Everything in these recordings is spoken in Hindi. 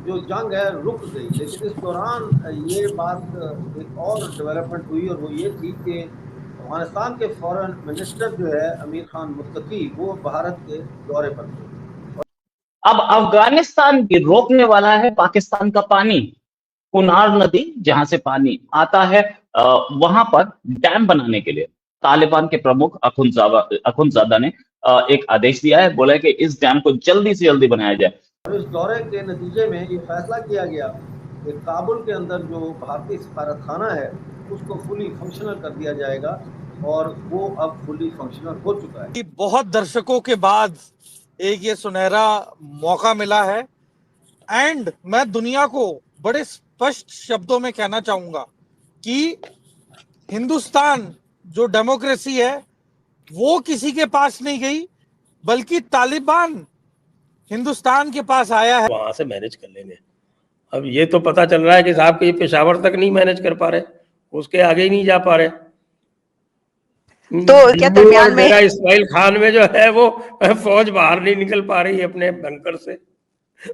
जो जंग है रुक गई, लेकिन इस दौरान ये बात एक और डेवलपमेंट हुई, और वो ये थी कि अफगानिस्तान के फॉरेन मिनिस्टर जो है अमीर खान मुत्तकी, वो भारत के दौरे पर थे। अब अफगानिस्तान की रोकने वाला है पाकिस्तान का पानी। कुनार नदी जहां से पानी आता है, वहां पर डैम बनाने के लिए तालिबान के प्रमुख अखुंजादा ने एक आदेश दिया है। बोला है कि इस डैम को जल्दी से जल्दी बनाया जाए। और इस दौरे के नतीजे में ये फैसला किया गया कि काबुल के अंदर जो भारतीय सफारत खाना है उसको फुली फंक्शनल कर दिया जाएगा, और वो अब फुली फंक्शनल हो चुका है। बहुत दर्शकों के बाद एक ये सुनहरा मौका मिला है, एंड मैं दुनिया को बड़े स्पष्ट शब्दों में कहना चाहूंगा कि हिंदुस्तान जो डेमोक्रेसी है वो किसी के पास नहीं गई, बल्कि तालिबान हिंदुस्तान के पास आया है। वहां से मैनेज कर लेंगे। अब ये तो पता चल रहा है कि साहब के पेशावर तक नहीं मैनेज कर पा रहे, उसके आगे ही नहीं जा पा रहे। तो क्या दरमियान में इस्माइल खान में जो है वो फौज बाहर नहीं निकल पा रही अपने बंकर से,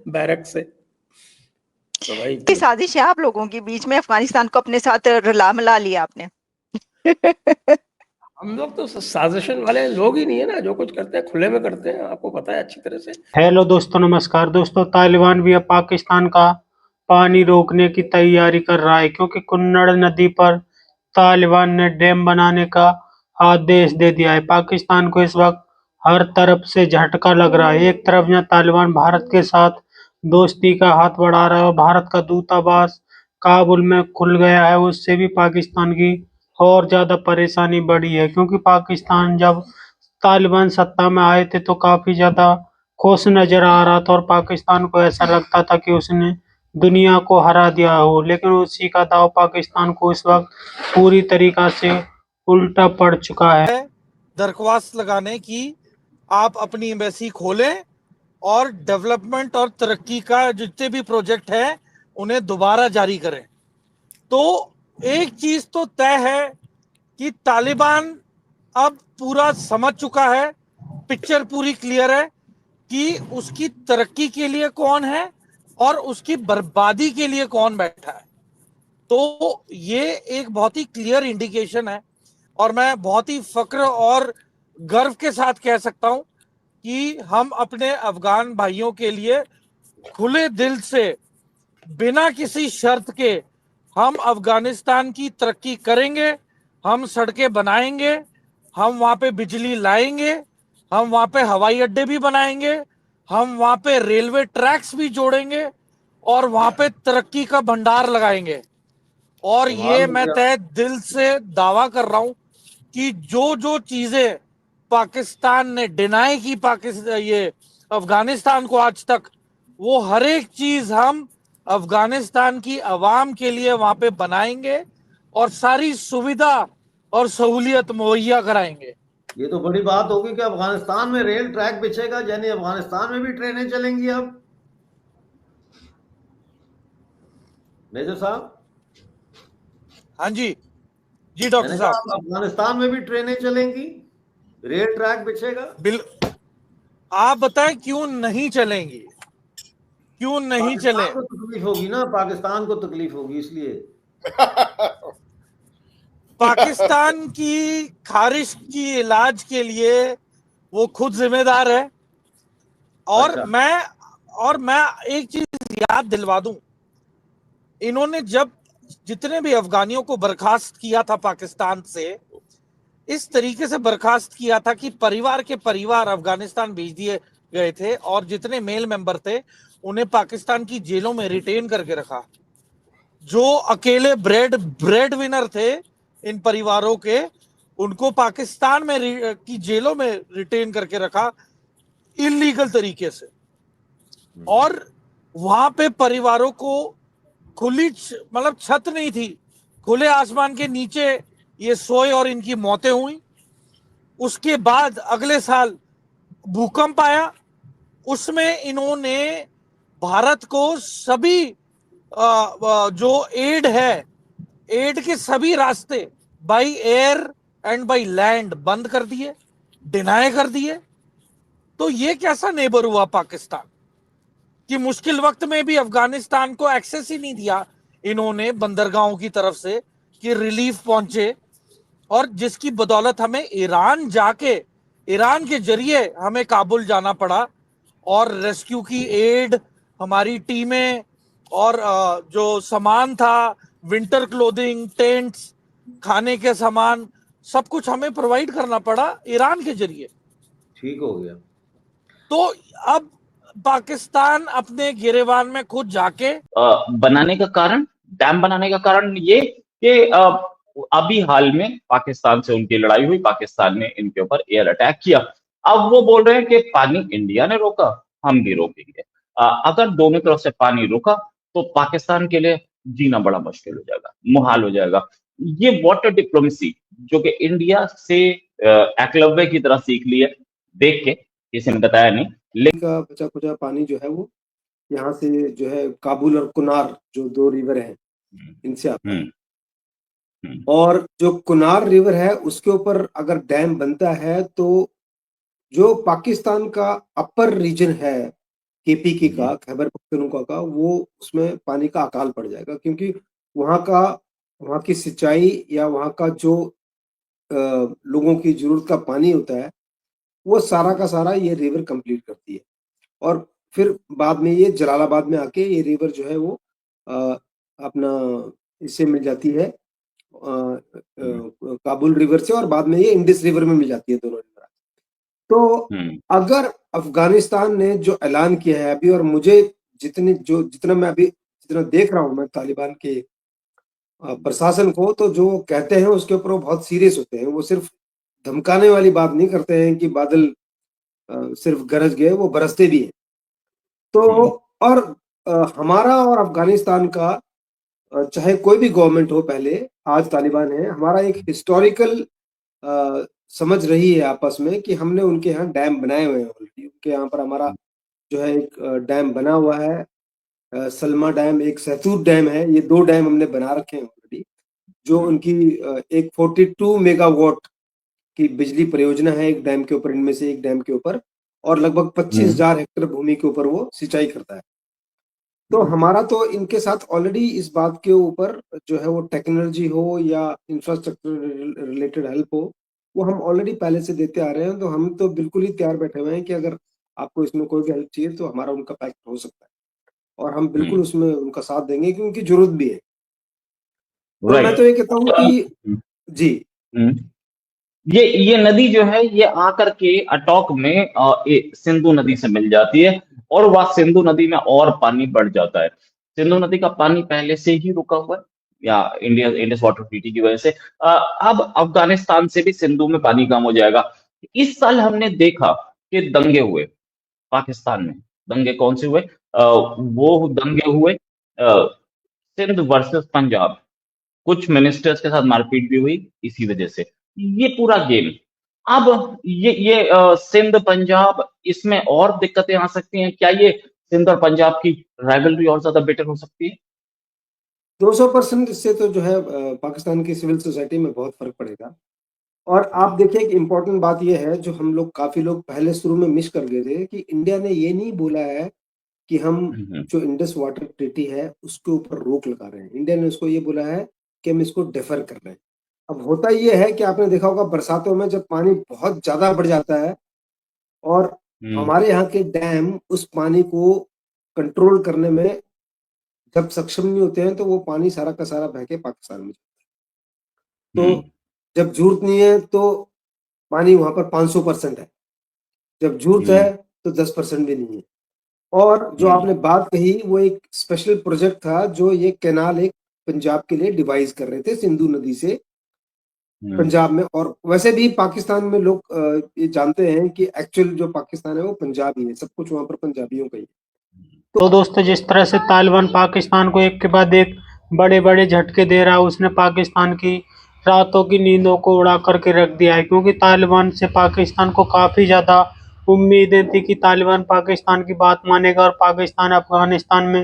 बैरक से। तो भाई की साजिश है आप लोगों के बीच में, अफगानिस्तान को अपने साथ रला मिला लिया आपने। हम लोग तो साजिशन वाले लोग ही नहीं है ना, जो कुछ करते हैं खुले में करते हैं, आपको पता है अच्छी तरह से। हेलो दोस्तों, नमस्कार दोस्तों। तालिबान भी अब पाकिस्तान का पानी रोकने की तैयारी कर रहा है, क्योंकि कुन्नड़ नदी पर तालिबान ने डैम बनाने का आदेश दे दिया है। पाकिस्तान को इस वक्त हर तरफ से झटका लग रहा है। एक तरफ जहां तालिबान भारत के साथ दोस्ती का हाथ बढ़ा रहा है और भारत का दूतावास काबुल में खुल गया है, उससे भी पाकिस्तान की और ज्यादा परेशानी बढ़ी है। क्योंकि पाकिस्तान जब तालिबान सत्ता में आए थे तो काफी ज्यादा खुश नजर आ रहा था और पाकिस्तान को ऐसा लगता था कि उसने दुनिया को हरा दिया हो, लेकिन उसी का दाव पाकिस्तान को इस वक्त पूरी तरीका से उल्टा पड़ चुका है। दरख्वास्त लगाने की आप अपनी एम्बेसी खोलें और डेवलपमेंट और तरक्की का जितने भी प्रोजेक्ट है उन्हें दोबारा जारी करें। तो एक चीज तो तय है कि तालिबान अब पूरा समझ चुका है, पिक्चर पूरी क्लियर है कि उसकी तरक्की के लिए कौन है और उसकी बर्बादी के लिए कौन बैठा है। तो ये एक बहुत ही क्लियर इंडिकेशन है, और मैं बहुत ही फक्र और गर्व के साथ कह सकता हूं कि हम अपने अफगान भाइयों के लिए खुले दिल से, बिना किसी शर्त के, हम अफगानिस्तान की तरक्की करेंगे। हम सड़कें बनाएंगे, हम वहां पे बिजली लाएंगे, हम वहां पे हवाई अड्डे भी बनाएंगे, हम वहां पे रेलवे ट्रैक्स भी जोड़ेंगे और वहां पे तरक्की का भंडार लगाएंगे। और ये मैं तय दिल से दावा कर रहा हूं कि जो जो चीजें पाकिस्तान ने डिनाई की ये अफगानिस्तान को आज तक, वो हर एक चीज हम अफगानिस्तान की आवाम के लिए वहां पे बनाएंगे और सारी सुविधा और सहूलियत मुहैया कराएंगे। ये तो बड़ी बात होगी कि अफगानिस्तान में रेल ट्रैक बिछेगा, यानी अफगानिस्तान में भी ट्रेनें चलेंगी अब। मेजर साहब। हाँ जी, जी डॉक्टर साहब। अफगानिस्तान में भी ट्रेनें चलेंगी, रेल ट्रैक बिछेगा। आप बताएं क्यों नहीं चलेंगी, क्यों नहीं चले? को तकलीफ होगी ना, पाकिस्तान को तकलीफ होगी, इसलिए पाकिस्तान की खारिश की इलाज के लिए वो खुद जिम्मेदार है। और अच्छा। मैं एक चीज याद दिलवा दूं, इन्होंने जब जितने भी अफगानियों को बर्खास्त किया था पाकिस्तान से, इस तरीके से बर्खास्त किया था कि परिवार के परिवार अफगानिस्तान भेज दिए गए थे और जितने मेल मेंबर थे उन्हें पाकिस्तान की जेलों में रिटेन करके रखा। जो अकेले ब्रेड विनर थे इन परिवारों के, उनको पाकिस्तान में की जेलों में रिटेन करके रखा इलीगल तरीके से। और वहां पे परिवारों को खुली मतलब छत नहीं थी, खुले आसमान के नीचे ये सोए और इनकी मौतें हुई। उसके बाद अगले साल भूकंप आया, उसमें इन्होंने भारत को सभी जो एड है, एड के सभी रास्ते by air and by land बंद कर दिए, डिनाई कर दिए। तो ये कैसा नेबर हुआ पाकिस्तान कि मुश्किल वक्त में भी अफगानिस्तान को एक्सेस ही नहीं दिया इन्होंने बंदरगाहों की तरफ से कि रिलीफ पहुंचे, और जिसकी बदौलत हमें ईरान के जरिए हमें काबुल जाना पड़ा, और रेस्क्यू की एड, हमारी टीमें, और जो सामान था, विंटर क्लोथिंग, टेंट्स, खाने के सामान, सब कुछ हमें प्रोवाइड करना पड़ा ईरान के जरिए। ठीक हो गया। तो अब पाकिस्तान अपने गिरेबान में खुद जाके बनाने का कारण, डैम बनाने का कारण ये कि अभी हाल में पाकिस्तान से उनकी लड़ाई हुई, पाकिस्तान ने इनके ऊपर एयर अटैक किया। अब वो बोल रहे हैं कि पानी इंडिया ने रोका, हम भी रोकेंगे। अगर दोनों तरफ से पानी रुका तो पाकिस्तान के लिए जीना बड़ा मुश्किल हो जाएगा, मुहाल हो जाएगा। ये वाटर डिप्लोमेसी जो कि इंडिया से एकलव्य की तरह सीख ली है, देख के किसी ने बताया नहीं, का बचा खुचा पानी जो है वो यहाँ से जो है काबुल और कुनार जो 2 रिवर हैं इनसे आता है। और जो कुनार रिवर है उसके ऊपर अगर डैम बनता है तो जो पाकिस्तान का अपर रीजन है केपीके का, खैबर पख्तूनख्वा का, वो उसमें पानी का अकाल पड़ जाएगा, क्योंकि वहाँ की सिंचाई या वहाँ का जो लोगों की जरूरत का पानी होता है वो सारा का सारा ये रिवर कंप्लीट करती है। और फिर बाद में ये जलालाबाद में आके ये रिवर जो है वो अपना इससे मिल जाती है काबुल रिवर से, और बाद में ये इंडस रिवर में मिल जाती है, दोनों रिवर। तो अगर अफगानिस्तान ने जो ऐलान किया है अभी, और मुझे जितना देख रहा हूं मैं तालिबान के प्रशासन को, तो जो कहते हैं उसके ऊपर वो बहुत सीरियस होते हैं। वो सिर्फ धमकाने वाली बात नहीं करते हैं कि बादल सिर्फ गरज गए, वो बरसते भी हैं। तो और हमारा और अफगानिस्तान का चाहे कोई भी गवर्नमेंट हो, पहले आज तालिबान है, हमारा एक हिस्टोरिकल समझ रही है आपस में कि हमने उनके यहाँ डैम बनाए हुए हैं ऑलरेडी। उनके यहाँ पर हमारा जो है एक डैम बना हुआ है, सलमा डैम, एक सहतूत डैम है। ये 2 डैम हमने बना रखे हैं ऑलरेडी, जो उनकी एक 42 मेगावाट की बिजली परियोजना है एक डैम के ऊपर, इनमें से एक डैम के ऊपर, और लगभग 25,000 हेक्टेयर भूमि के ऊपर वो सिंचाई करता है। तो हमारा तो इनके साथ ऑलरेडी इस बात के ऊपर जो है वो टेक्नोलॉजी हो या इंफ्रास्ट्रक्चर रिलेटेड हेल्प हो, वो हम ऑलरेडी पहले से देते आ रहे हैं। तो हम तो बिल्कुल ही तैयार बैठे हुए हैं कि अगर आपको इसमें कोई भी हेल्प चाहिए तो हमारा उनका पैक्ट हो सकता है, और हम बिल्कुल उसमें उनका साथ देंगे क्योंकि जरूरत भी है। तो मैं तो ये कहता हूँ कि जी, ये नदी जो है ये आकर के अटॉक में सिंधु नदी से मिल जाती है, और वह सिंधु नदी में और पानी बढ़ जाता है। सिंधु नदी का पानी पहले से ही रुका हुआ है, या इंडस वाटर ट्रीटी की वजह से। अब अफगानिस्तान से भी सिंधु में पानी कम हो जाएगा। इस साल हमने देखा कि दंगे हुए पाकिस्तान में। दंगे कौन से हुए? वो दंगे हुए सिंध वर्सेस पंजाब। कुछ मिनिस्टर्स के साथ मारपीट भी हुई इसी वजह से। ये पूरा गेम, अब ये सिंध पंजाब, इसमें और दिक्कतें आ सकती हैं क्या? ये सिंध और पंजाब की राइवलरी और ज्यादा बेटर हो सकती है? 200% इससे तो जो है पाकिस्तान की सिविल सोसाइटी में बहुत फर्क पड़ेगा। और आप देखिए एक इम्पोर्टेंट बात यह है, जो हम लोग काफी लोग पहले शुरू में मिस कर गए थे, कि इंडिया ने ये नहीं बोला है कि हम जो इंडस वाटर ट्रीटी है उसके ऊपर रोक लगा रहे हैं। इंडिया ने उसको ये बोला है कि हम इसको डिफर कर रहे हैं। अब होता ये है कि आपने देखा होगा बरसातों में जब पानी बहुत ज्यादा बढ़ जाता है, और हमारे यहाँ के डैम उस पानी को कंट्रोल करने में जब सक्षम नहीं होते हैं, तो वो पानी सारा का सारा बह के पाकिस्तान में जाता है। तो जब जरूरत नहीं है तो पानी वहां पर 500% है, जब जरूरत है तो 10% भी नहीं है। और जो आपने बात कही वो एक स्पेशल प्रोजेक्ट था, जो ये कैनाल एक पंजाब के लिए डिवाइस कर रहे थे सिंधु नदी से पंजाब में। और वैसे भी पाकिस्तान में लोग ये जानते हैं कि एक्चुअल जो पाकिस्तान है वो पंजाबी है, सब कुछ वहां पर पंजाबियों का ही है। तो दोस्तों, जिस तरह से तालिबान पाकिस्तान को एक के बाद एक बड़े बड़े झटके दे रहा है, उसने पाकिस्तान की रातों की नींदों को उड़ा करके रख दिया है। क्योंकि तालिबान से पाकिस्तान को काफ़ी ज़्यादा उम्मीदें थी कि तालिबान पाकिस्तान की बात मानेगा और पाकिस्तान अफगानिस्तान में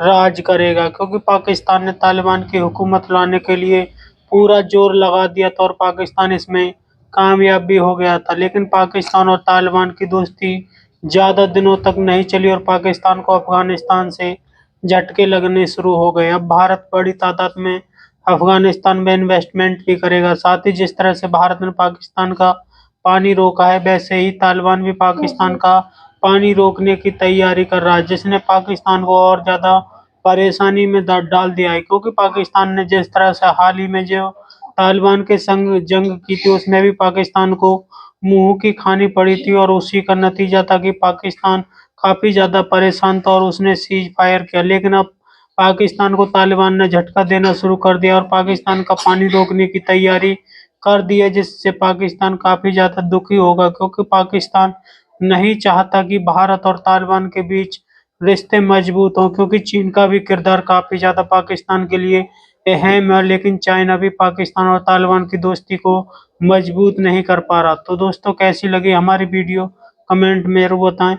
राज करेगा। क्योंकि पाकिस्तान ने तालिबान की हुकूमत लाने के लिए पूरा जोर लगा दिया था और पाकिस्तान इसमें कामयाब भी हो गया था। लेकिन पाकिस्तान और तालिबान की दोस्ती ज्यादा दिनों तक नहीं चली और पाकिस्तान को अफगानिस्तान से झटके लगने शुरू हो गए। अब भारत बड़ी तादाद में अफगानिस्तान में इन्वेस्टमेंट भी करेगा। साथ ही जिस तरह से भारत ने पाकिस्तान का पानी रोका है, वैसे ही तालिबान भी पाकिस्तान का पानी रोकने की तैयारी कर रहा है, जिसने पाकिस्तान को और ज्यादा परेशानी में डाल दिया है। क्योंकि पाकिस्तान ने जिस तरह से हाल ही में जो तालिबान के संग जंग की थी, उसमें भी पाकिस्तान को मुंह की खानी पड़ी थी और उसी का नतीजा था कि पाकिस्तान काफी ज्यादा परेशान था और उसने सीज फायर किया। लेकिन अब पाकिस्तान को तालिबान ने झटका देना शुरू कर दिया और पाकिस्तान का पानी रोकने की तैयारी कर दी है, जिससे पाकिस्तान काफी ज्यादा दुखी होगा। क्योंकि पाकिस्तान नहीं चाहता कि भारत और तालिबान के बीच रिश्ते मजबूत हों, क्योंकि चीन का भी किरदार काफी ज्यादा पाकिस्तान के लिए अहम है। लेकिन चाइना भी पाकिस्तान और तालिबान की दोस्ती को मजबूत नहीं कर पा रहा। तो दोस्तों, कैसी लगी हमारी वीडियो कमेंट में जरूर बताएं।